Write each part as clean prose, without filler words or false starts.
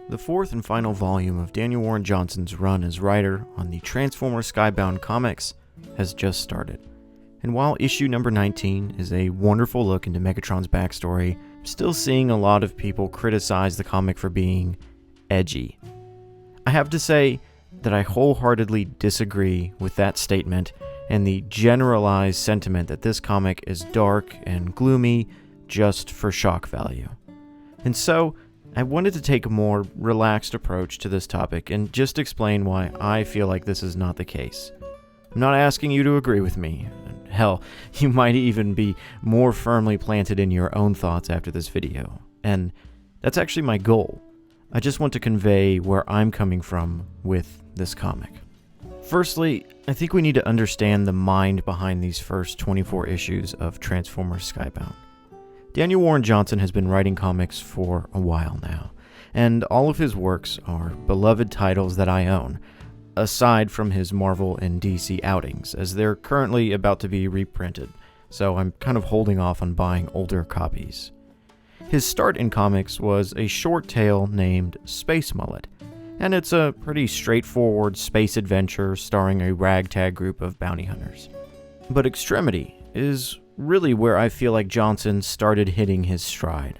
The fourth and final volume of Daniel Warren Johnson's run as writer on the Transformers Skybound comics has just started. And while issue number 19 is a wonderful look into Megatron's backstory, I'm still seeing a lot of people criticize the comic for being edgy. I have to say that I wholeheartedly disagree with that statement and the generalized sentiment that this comic is dark and gloomy just for shock value. And so, I wanted to take a more relaxed approach to this topic and just explain why I feel like this is not the case. I'm not asking you to agree with me. Hell, you might even be more firmly planted in your own thoughts after this video. And that's actually my goal. I just want to convey where I'm coming from with this comic. Firstly, I think we need to understand the mind behind these first 24 issues of Transformers Skybound. Daniel Warren Johnson has been writing comics for a while now, and all of his works are beloved titles that I own, aside from his Marvel and DC outings, as they're currently about to be reprinted, so I'm kind of holding off on buying older copies. His start in comics was a short tale named Space Mullet, and it's a pretty straightforward space adventure starring a ragtag group of bounty hunters. But Extremity is really where I feel like Johnson started hitting his stride.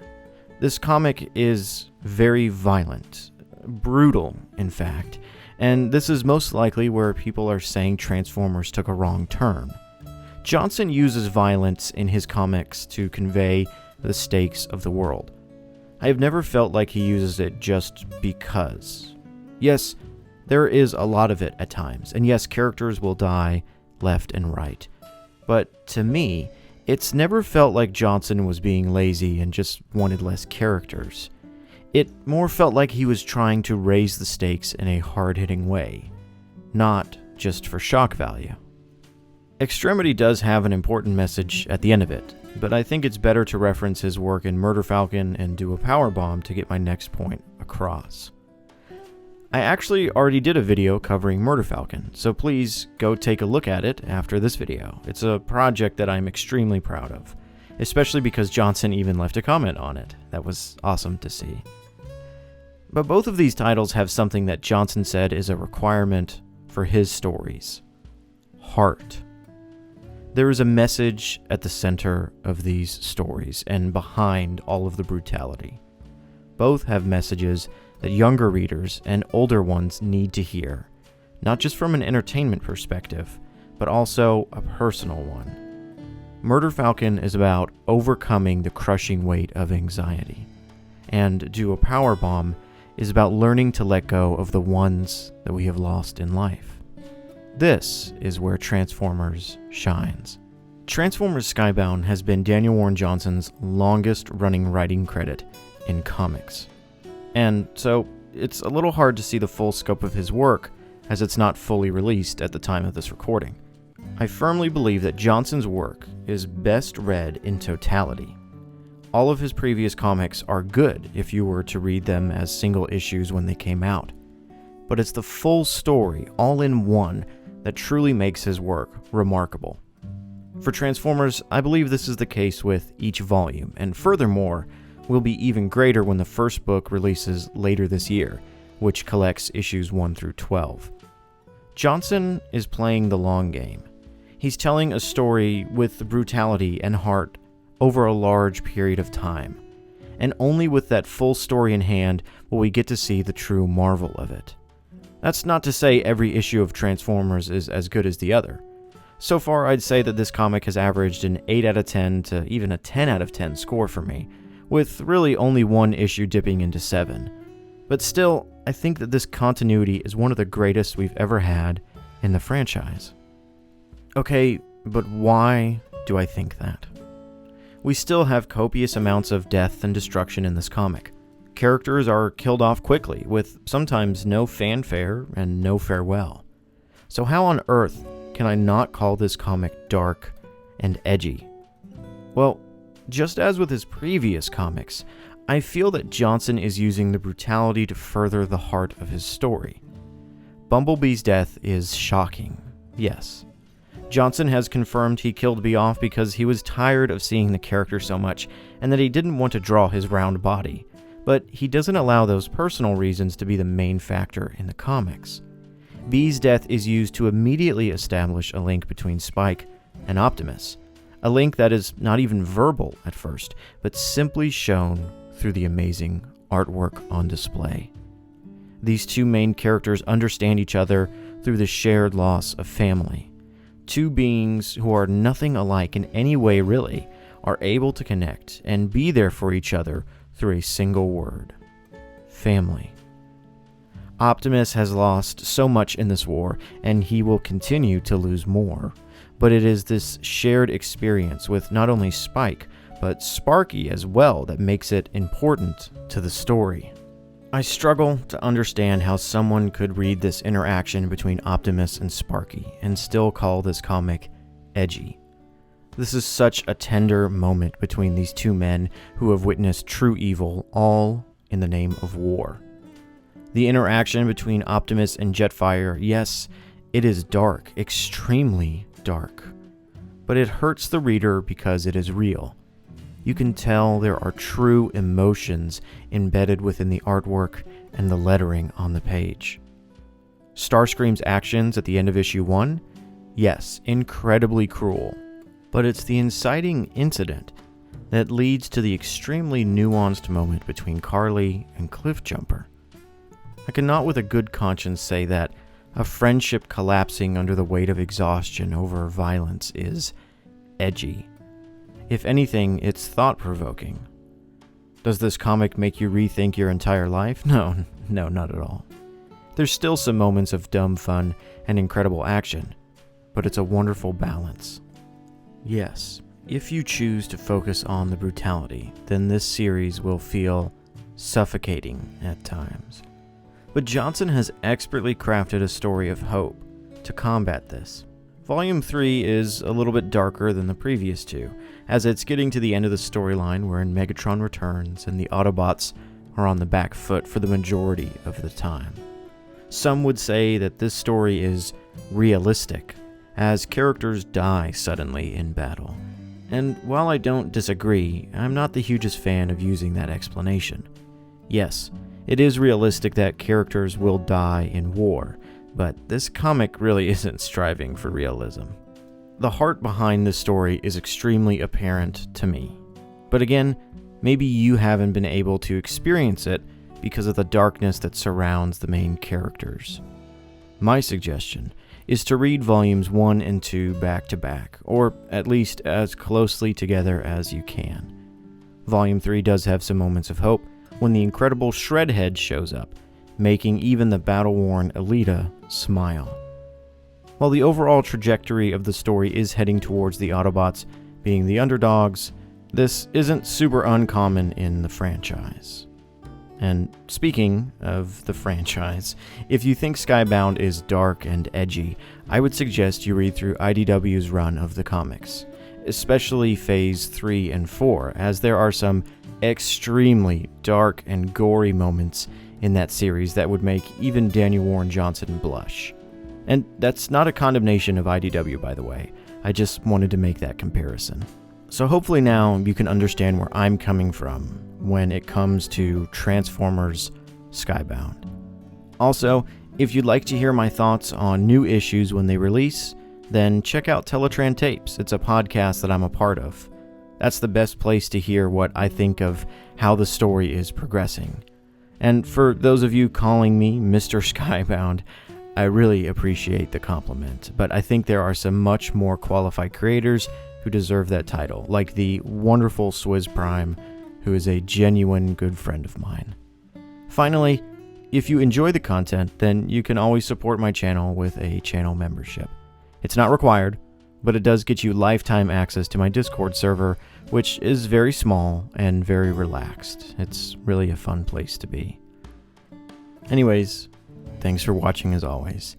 This comic is very violent, brutal in fact, and this is most likely where people are saying Transformers took a wrong turn. Johnson uses violence in his comics to convey the stakes of the world. I have never felt like he uses it just because. Yes, there is a lot of it at times, and yes, characters will die left and right. But to me, it's never felt like Johnson was being lazy and just wanted less characters. It more felt like he was trying to raise the stakes in a hard-hitting way, not just for shock value. Extremity does have an important message at the end of it, but I think it's better to reference his work in Murder Falcon and do a powerbomb to get my next point across. I actually already did a video covering Murder Falcon, so please go take a look at it after this video. It's a project that I'm extremely proud of, especially because Johnson even left a comment on it. That was awesome to see. But both of these titles have something that Johnson said is a requirement for his stories: heart. There is a message at the center of these stories and behind all of the brutality. Both have messages that younger readers and older ones need to hear, not just from an entertainment perspective, but also a personal one. Murder Falcon is about overcoming the crushing weight of anxiety, and Do a Powerbomb is about learning to let go of the ones that we have lost in life. This is where Transformers shines. Transformers Skybound has been Daniel Warren Johnson's longest-running writing credit in comics. And so, it's a little hard to see the full scope of his work, as it's not fully released at the time of this recording. I firmly believe that Johnson's work is best read in totality. All of his previous comics are good if you were to read them as single issues when they came out. But it's the full story, all in one, that truly makes his work remarkable. For Transformers, I believe this is the case with each volume, and furthermore, will be even greater when the first book releases later this year, which collects issues 1 through 12. Johnson is playing the long game. He's telling a story with brutality and heart over a large period of time, and only with that full story in hand will we get to see the true marvel of it. That's not to say every issue of Transformers is as good as the other. So far, I'd say that this comic has averaged an 8 out of 10 to even a 10 out of 10 score for me, with really only one issue dipping into 7. But still, I think that this continuity is one of the greatest we've ever had in the franchise. Okay, but why do I think that? We still have copious amounts of death and destruction in this comic. Characters are killed off quickly, with sometimes no fanfare and no farewell. So how on earth can I not call this comic dark and edgy? Well, just as with his previous comics, I feel that Johnson is using the brutality to further the heart of his story. Bumblebee's death is shocking, yes. Johnson has confirmed he killed Bee off because he was tired of seeing the character so much and that he didn't want to draw his round body. But he doesn't allow those personal reasons to be the main factor in the comics. B's death is used to immediately establish a link between Spike and Optimus, a link that is not even verbal at first, but simply shown through the amazing artwork on display. These two main characters understand each other through the shared loss of family. Two beings who are nothing alike in any way really are able to connect and be there for each other through a single word: family. Optimus has lost so much in this war, and he will continue to lose more. But it is this shared experience with not only Spike, but Sparky as well that makes it important to the story. I struggle to understand how someone could read this interaction between Optimus and Sparky and still call this comic edgy. This is such a tender moment between these two men who have witnessed true evil, all in the name of war. The interaction between Optimus and Jetfire, yes, it is dark, extremely dark. But it hurts the reader because it is real. You can tell there are true emotions embedded within the artwork and the lettering on the page. Starscream's actions at the end of issue 1? Yes, incredibly cruel. But it's the inciting incident that leads to the extremely nuanced moment between Carly and Cliffjumper. I cannot with a good conscience say that a friendship collapsing under the weight of exhaustion over violence is edgy. If anything, it's thought-provoking. Does this comic make you rethink your entire life? No, not at all. There's still some moments of dumb fun and incredible action, but it's a wonderful balance. Yes, if you choose to focus on the brutality, then this series will feel suffocating at times. But Johnson has expertly crafted a story of hope to combat this. Volume 3 is a little bit darker than the previous two, as it's getting to the end of the storyline wherein Megatron returns and the Autobots are on the back foot for the majority of the time. Some would say that this story is realistic, as characters die suddenly in battle. And while I don't disagree, I'm not the hugest fan of using that explanation. Yes, it is realistic that characters will die in war, but this comic really isn't striving for realism. The heart behind this story is extremely apparent to me. But again, maybe you haven't been able to experience it because of the darkness that surrounds the main characters. My suggestion is to read volumes 1 and 2 back to back, or at least as closely together as you can. Volume 3 does have some moments of hope when the incredible Shredhead shows up, making even the battle-worn Alita smile. While the overall trajectory of the story is heading towards the Autobots being the underdogs, this isn't super uncommon in the franchise. And speaking of the franchise, if you think Skybound is dark and edgy, I would suggest you read through IDW's run of the comics, especially Phase 3 and 4, as there are some extremely dark and gory moments in that series that would make even Daniel Warren Johnson blush. And that's not a condemnation of IDW, by the way. I just wanted to make that comparison. So hopefully now you can understand where I'm coming from when it comes to Transformers Skybound. Also, if you'd like to hear my thoughts on new issues when they release, then check out Teletraan Tapes. It's a podcast that I'm a part of. That's the best place to hear what I think of how the story is progressing. And for those of you calling me Mr. Skybound, I really appreciate the compliment, but I think there are some much more qualified creators who deserve that title, like the wonderful Swizz Prime, who is a genuine good friend of mine. Finally, if you enjoy the content, then you can always support my channel with a channel membership. It's not required, but it does get you lifetime access to my Discord server, which is very small and very relaxed. It's really a fun place to be. Anyways, thanks for watching as always.